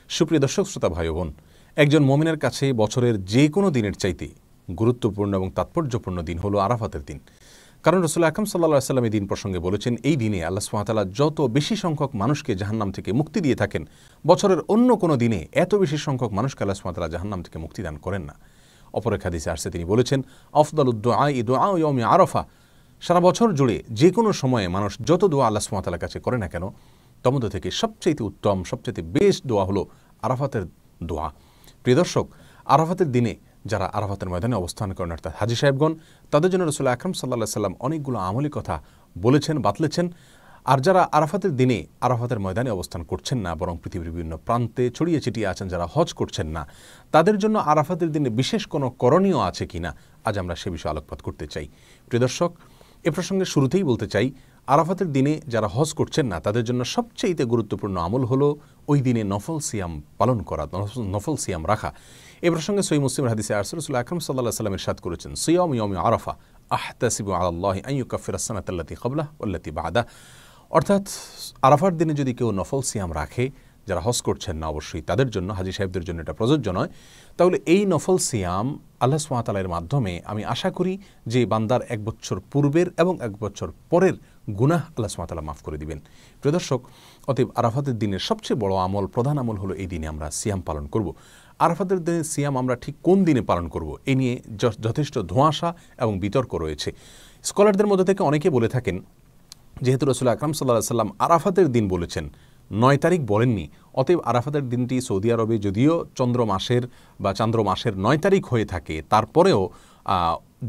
সুপ্রিয় দর্শক শ্রোতা ভাই বোন, একজন মুমিনের কাছে বছরের যে কোনো দিনের চাইতে গুরুত্বপূর্ণ এবং তাৎপর্যপূর্ণ দিন হলো আরাফাতের দিন। কারণ রাসূল আকরাম সাল্লাল্লাহু আলাইহি ওয়াসাল্লাম এই দিন প্রসঙ্গে বলেছেন, এই দিনে আল্লাহ সুবহানাহু ওয়া তাআলা যত বেশি সংখ্যক মানুষকে জাহান্নাম থেকে মুক্তি দিয়ে থাকেন, বছরের অন্য কোনো দিনে এত বেশি সংখ্যক মানুষকে আল্লাহ সুবহানাহু ওয়া তাআলা জাহান্নাম থেকে মুক্তি দান করেন না। অপর এক হাদিসে আসছে, তিনি বলেছেন, আফদালুদ দুআ দুআ ইয়াউমি আরাফা। সারা বছর জুড়ে যে কোনো সময়ে মানুষ যত দোয়া আল্লাহ সুবহানাহু ওয়া তাআলার কাছে করে না কেন, তার মধ্যে থেকে সবচেয়ে উত্তম, সবচেয়ে বেস্ট দোয়া হলো আরাফাতের দোয়া। প্রিয় দর্শক, আরাফাতের দিনে যারা আরাফাতের ময়দানে অবস্থান করেন অর্থাৎ হাজী সাহেবগণ, তাদের জন্য রাসূল আকরাম সাল্লাল্লাহু আলাইহি ওয়াসাল্লাম অনেকগুলো আমলি কথা বলেছেন, বাতলেছেন। আর যারা আরাফাতের দিনে আরাফাতের ময়দানে অবস্থান করছেন না, বরং পৃথিবীর বিভিন্ন প্রান্তে ছড়িয়ে ছিটিয়ে আছেন, যারা হজ করছেন না, তাদের জন্য আরাফাতের দিনে বিশেষ কোনো করণীয় আছে কিনা, আজ আমরা সে বিষয়ে আলোকপাত করতে চাই। প্রিয় দর্শক, এ প্রসঙ্গে শুরুতেই বলতে চাই, আরাফাতের দিনে যারা হজ করছেন না, তাদের জন্য সবচেয়ে গুরুত্বপূর্ণ আমল হলো ওই দিনে নফল সিয়াম পালন করা, নফল সিয়াম রাখা। এ প্রসঙ্গে সহিহ মুসলিমের হাদিসে রাসূল আকরাম সাল্লাল্লাহু আলাইহি ওয়াসাল্লাম ইরশাদ করেছেন, সিয়াম ইয়াউমি আরাফা আহতাসিবু আলাল্লাহি আন ইউকাফিরা আস-সানাতা আল্লাতী ক্বাবলাহু ওয়াল্লাতী বা'দাহু। অর্থাৎ আরাফার দিনে যদি কেউ নফল সিয়াম রাখে, যারা হজ করছেন না অবশ্যই তাদের জন্য, হাজী সাহেবদের জন্য এটা প্রযোজ্য নয়, তাহলে এই নফল সিয়াম আল্লাহ সুবহানাহু ওয়া তাআলার মাধ্যমে আমি আশা করি যে বান্দার এক বছর পূর্বের এবং এক বছর পরের গুনাহ আল্লাহ সুবহানাহু ওয়া তাআলা মাফ করে দিবেন। প্রিয় দর্শক, অতএব আরাফাতের দিনের সবচেয়ে বড় আমল, প্রধান আমল হলো এই দিনে আমরা সিয়াম পালন করব। আরাফাতের দিনে সিয়াম আমরা ঠিক কোন দিনে পালন করব, এ নিয়ে যথেষ্ট ধোঁয়াশা এবং বিতর্ক রয়েছে। স্কলারদের মধ্যে থেকে অনেকে বলে থাকেন, যেহেতু রাসূল আকরাম সাল্লাল্লাহু আলাইহি ওয়াসাল্লাম আরাফাতের দিন বলেছেন, 9 তারিখ বলেননি, অতএব আরাফাতের দিনটি সৌদি আরবে যদিও চন্দ্র মাসের 9 তারিখ হয়ে থাকে, তারপরেও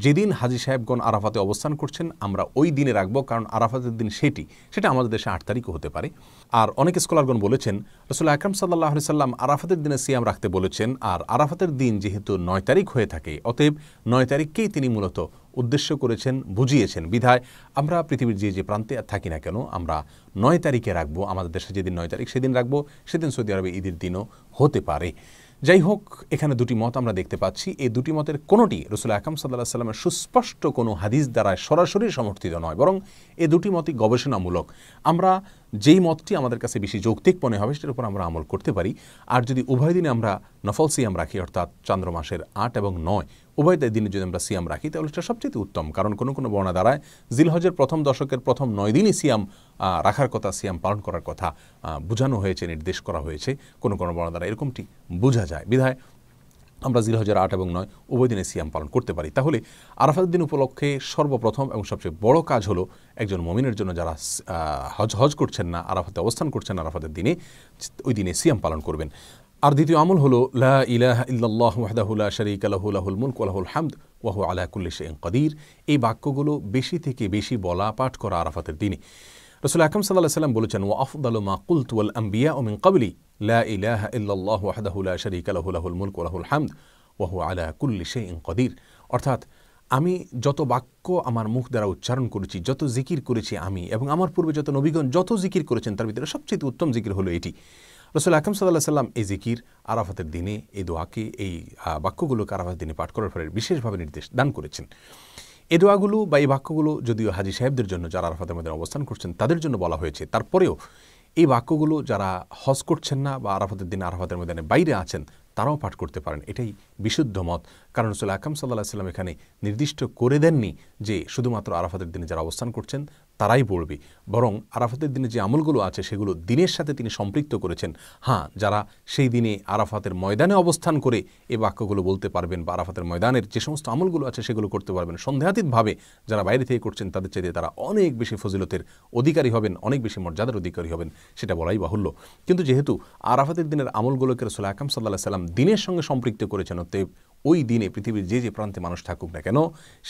যেদিন হাজী সাহেবগণ আরাফাতে অবস্থান করছেন আমরা ওই দিনে রাখবো, কারণ আরাফাতের দিন সেটা আমাদের দেশে 8 তারিখও হতে পারে। আর অনেক স্কলারগণ বলেছেন, রাসূল আকরাম সাল্লাল্লাহু আলাইহি ওয়াসাল্লাম আরাফাতের দিনে সিয়াম রাখতে বলেছেন, আর আরাফাতের দিন যেহেতু 9 তারিখ হয়ে থাকে, অতএব 9 তারিখকেই তিনি মূলত উদ্দেশ্য করেছেন, বুঝিয়েছেন। বিধায় আমরা পৃথিবীর যে প্রান্তে থাকি না কেন, আমরা 9 তারিখে রাখবো, আমাদের দেশে যেদিন 9 তারিখ সেদিন রাখবো, সেদিন সৌদি আরবে ঈদের দিনও হতে পারে। যাই হোক, এখানে দুটি মত আমরা দেখতে পাচ্ছি। এই দুটি মতের কোনোটি রাসূল আকরাম সাল্লাল্লাহু আলাইহি ওয়াসাল্লামের সুস্পষ্ট কোনো হাদিস দ্বারা সরাসরি সমর্থিত নয়, বরং এই দুটি মতই গবেষণামূলক। আমরা যেই মতটি আমাদের কাছে বেশি যৌক্তিক মনে হবে সেটার উপর আমরা আমল করতে পারি। আর যদি উভয় দিনে আমরা নফল সিয়াম রাখি, অর্থাৎ চন্দ্র মাসের 8 এবং 9 উভয় দিনে যদি আমরা সিয়াম রাখি, তাহলে সেটা সবচেয়ে উত্তম। কারণ কোনো কোনো বর্ণনা দ্বারায় জিলহজের প্রথম দশকের প্রথম 9 দিনই সিয়াম রাখার কথা, সিয়াম পালন করার কথা বোঝানো হয়েছে, নির্দেশ করা হয়েছে। কোনো কোনো বর্ণনা দ্বারা এরকমটি বোঝা যায়। বিধায় আমরা জিলহজের 8 এবং 9 উভয় দিনে সিয়াম পালন করতে পারি। তাহলে আরাফাতের দিন উপলক্ষে সর্বপ্রথম এবং সবচেয়ে বড় কাজ হলো একজন মুমিনের জন্য যারা হজ করছেন না, আরাফাতে অবস্থান করছেন আরাফাতের দিনে, ওই দিনে সিয়াম পালন করবেন। আর দ্বিতীয় আমল হলো লা ইলাহা ইল্লাল্লাহু ওয়াহদাহু লা শারীকা লাহু লাহুল মুলকু ওয়া লাহুল হামদ ওয়া হুয়া আলা কুল্লি শাইইন কাদির। এই বাক্যগুলো বেশি থেকে বেশি বলা, পাঠ করা আরাফাতের দিনে। রাসূল আকরাম সাল্লাল্লাহু আলাইহি ওয়াসাল্লাম বলেছেন, ওয়া আফদালু মা কুলতু ওয়াল আমবিয়াউ মিন ক্বাবলি লা ইলাহা ইল্লাল্লাহু ওয়াহদাহু লা শারীকা লাহু লাহুল মুলকু ওয়া লাহুল হামদ ওয়া হুয়া আলা কুল্লি শাইইন কাদির। অর্থাৎ আমি যত বাক্য আমার মুখ দ্বারা উচ্চারণ করেছি, যত জিকির করেছি আমি, এবং আমার পূর্বে যত নবীগণ যত জিকির করেছেন, তার ভিতরে সবচেয়ে উত্তম জিকির হলো এটি। রাসূল আকরাম সাল্লাল্লাহু আলাইহি ওয়াসাল্লাম এই জিকির আরাফাতের দিনে, এই দোয়াকে, এই বাক্যগুলোকে আরাফাতের দিনে পাঠ করার ফলে বিশেষভাবে নির্দেশ দান করেছেন। এই দোয়াগুলো বা এই বাক্যগুলো যদিও হাজী সাহেবদের জন্য, যারা আরাফাতের ময়দানে অবস্থান করছেন তাদের জন্য বলা হয়েছে, তারপরেও এই বাক্যগুলো যারা হজ করছেন না বা আরাফাতের দিনে আরাফাতের ময়দানে বাইরে আছেন তারাও পাঠ করতে পারেন। এটাই বিশুদ্ধ মত। কারণ রাসূল আকরাম সাল্লাল্লাহু আলাইহি ওয়াসাল্লাম এখানে নির্দিষ্ট করে দেননি যে শুধুমাত্র আরাফাতের দিনে যারা অবস্থান করছেন তারাই পড়বে, বরং আরাফাতের দিনে যে আমলগুলো আছে সেগুলো দিনের সাথে তিনি সম্পৃক্ত করেছেন। হ্যাঁ, যারা সেই দিনে আরাফাতের ময়দানে অবস্থান করে এই বাক্যগুলো বলতে পারবেন বা আরাফাতের ময়দানের যে সমস্ত আমলগুলো আছে সেগুলো করতে পারবেন, সন্দেহাতীতভাবে যারা বাইরে থেকে করছেন তাদের চাইতে তারা অনেক বেশি ফজিলতের অধিকারী হবেন, অনেক বেশি মর্যাদার অধিকারী হবেন, সেটা বলাই বাহুল্য। কিন্তু যেহেতু আরাফাতের দিনের আমলগুলোকে রাসূল আকরাম সাল্লাল্লাহু আলাইহি ওয়াসাল্লাম দিনের সঙ্গে সম্পৃক্ত করেছেন, অতএব ওই দিনে পৃথিবীর যে প্রান্তে মানুষ থাকুক না কেন,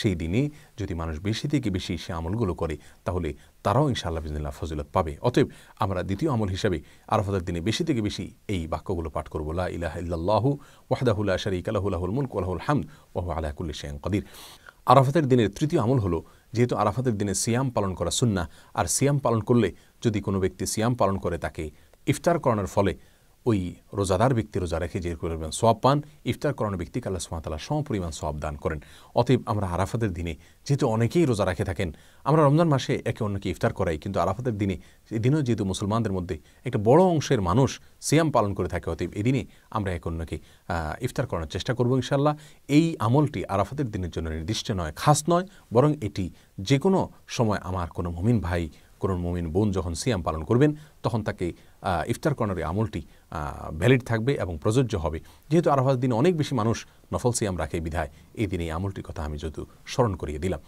সেই দিনে যদি মানুষ বেশি থেকে বেশি সে আমলগুলো করে, তাহলে তারাও ইনশাআল্লাহ বিইজনিল্লাহ ফজিলত পাবে। অতএব আমরা দ্বিতীয় আমল হিসাবে আরাফাতের দিনে বেশি থেকে বেশি এই বাক্যগুলো পাঠ করব, লা ইলাহা ইল্লাল্লাহু ওয়াহদাহু লা শারীকা লাহু লাহুল মুলকু ওয়া লাহুল হামদ ওয়া হুয়া আলা কুল্লি শাইইন কাদির। আরাফাতের দিনের তৃতীয় আমল হলো, যেহেতু আরাফাতের দিনে সিয়াম পালন করা সুন্নাহ, আর সিয়াম পালন করলে যদি কোনো ব্যক্তি সিয়াম পালন করে তাকে ইফতার করানোর ফলে ওই রোজাদার ব্যক্তি রোজা রেখে যে করবেন সওয়াব পান, ইফতার করানো ব্যক্তিকে আল্লাহ সুবহানাহু ওয়া তাআলা সমপরিমাণ সওয়াব দান করেন। অতএব আমরা আরাফাতের দিনে, যেহেতু অনেকেই রোজা রেখে থাকেন, আমরা রমজান মাসে একে অন্যকে ইফতার করাই, কিন্তু আরাফাতের দিনে, এই দিনেও যেহেতু মুসলমানদের মধ্যে একটা বড় অংশের মানুষ সিয়াম পালন করে থাকে, অতএব এই দিনে আমরা একে অন্যকে ইফতার করানোর চেষ্টা করব ইনশাআল্লাহ। এই আমলটি আরাফাতের দিনের জন্য নির্দিষ্ট নয়, খাস নয়, বরং এটি যে কোনো সময় আমার কোনো মুমিন ভাই, কোনো মুমিন বোন যখন সিয়াম পালন করবেন, তখন তাকে ইফতার করানোর এই আমলটি ভ্যালিড থাকবে এবং প্রযোজ্য হবে। যেহেতু আরাফাতের দিনে অনেক বেশি মানুষ নফল সিয়াম রাখে বিধায় এই দিনে এই আমলটির কথা আমি যদিও স্মরণ করিয়ে দিলাম।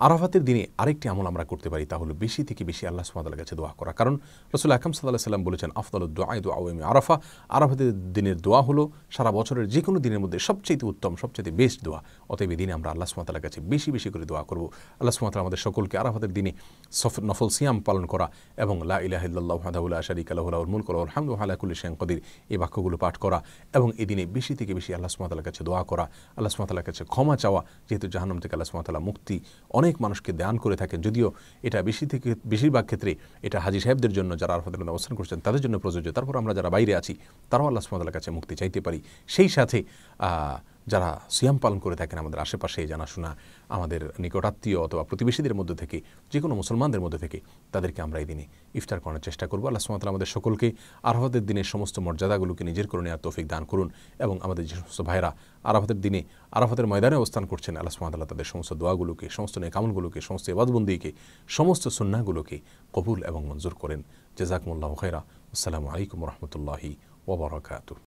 আরাফাতের দিনে আরেকটি আমল আমরা করতে পারি, তা হলো বেশি থেকে বেশি আল্লাহ সুবহানাহু ওয়া তাআলার কাছে দোয়া করা। কারণ রাসূল আকরাম সাল্লাল্লাহু আলাইহি ওয়াসাল্লাম বলেছেন, আফদালুদ দুআ দুআউ ইয়াউমি আরাফা। আরাফাতের দিনের দোয়া হলো সারা বছরের যে কোনো দিনের মধ্যে সবচেয়ে উত্তম, সবচেয়ে বেস্ট দোয়া। অতএব এই দিনে আমরা আল্লাহ সুবহানাহু ওয়া তাআলার কাছে বেশি বেশি করে দোয়া করব। আল্লাহ সুবহানাহু ওয়া তাআলা আমাদের সকলকে আরাফাতের দিনে নফল সিয়াম পালন করা এবং লা ইলাহা ইল্লাল্লাহু ওয়াহদাহু লা শারীকা লাহু লাহুল মুলকু ওয়া লাহুল হামদু ওয়া আলা কুল্লি শাইইন কাদির, এই বাক্যগুলো পাঠ করা এবং এই দিনে বেশি থেকে বেশি আল্লাহ সুবহানাহু ওয়া তাআলার কাছে দোয়া করা, আল্লাহ সুবহানাহু ওয়া তাআলার কাছে ক্ষমা চাওয়া। যেহেতু জাহান্নাম থেকে আল্লাহ সুবহানাহু ওয়া তাআলা মুক্তি অনেক মানুষকে দান করে থাকেন, যদিও এটা বেশিরভাগ ক্ষেত্রে এটা হাজী সাহেবদের জন্য, যারা আরাফাতের মধ্যে অবস্থান করছেন তাদের জন্য প্রযোজ্য। তারপর আমরা যারা বাইরে আছি তারাও আল্লাহ সুবহানাহু ওয়া তাআলার কাছে মুক্তি চাইতে পারি। সেই সাথে যারা সিয়াম পালন করে থাকেন আমাদের আশেপাশে জানাশোনা, আমাদের নিকটাত্মীয় অথবা প্রতিবেশীদের মধ্যে থেকে, যে কোনো মুসলমানদের মধ্যে থেকে, তাদেরকে আমরা এই দিনে ইফতার করার চেষ্টা করব। আল্লাহ সুবহানাহু ওয়া তাআলা আমাদের সকলকে আরাফাতের দিনের সমস্ত মর্যাদাগুলোকে নিজের করে নেওয়ার তৌফিক দান করুন এবং আমাদের যে সমস্ত ভাইরা আরাফাতের দিনে আরাফাতের ময়দানে অবস্থান করছেন, আল্লাহ সুবহানাহু ওয়া তাআলা তাদের সমস্ত দোয়াগুলোকে, সমস্ত নেক আমলগুলোকে, সমস্ত ইবাদতবন্দিকে, সমস্ত সুন্নাহগুলোকে কবুল এবং মঞ্জুর করেন। জাযাকুমুল্লাহু খায়রা। আসসালামু আলাইকুম ওয়া রাহমাতুল্লাহি ওয়া বারাকাতুহু।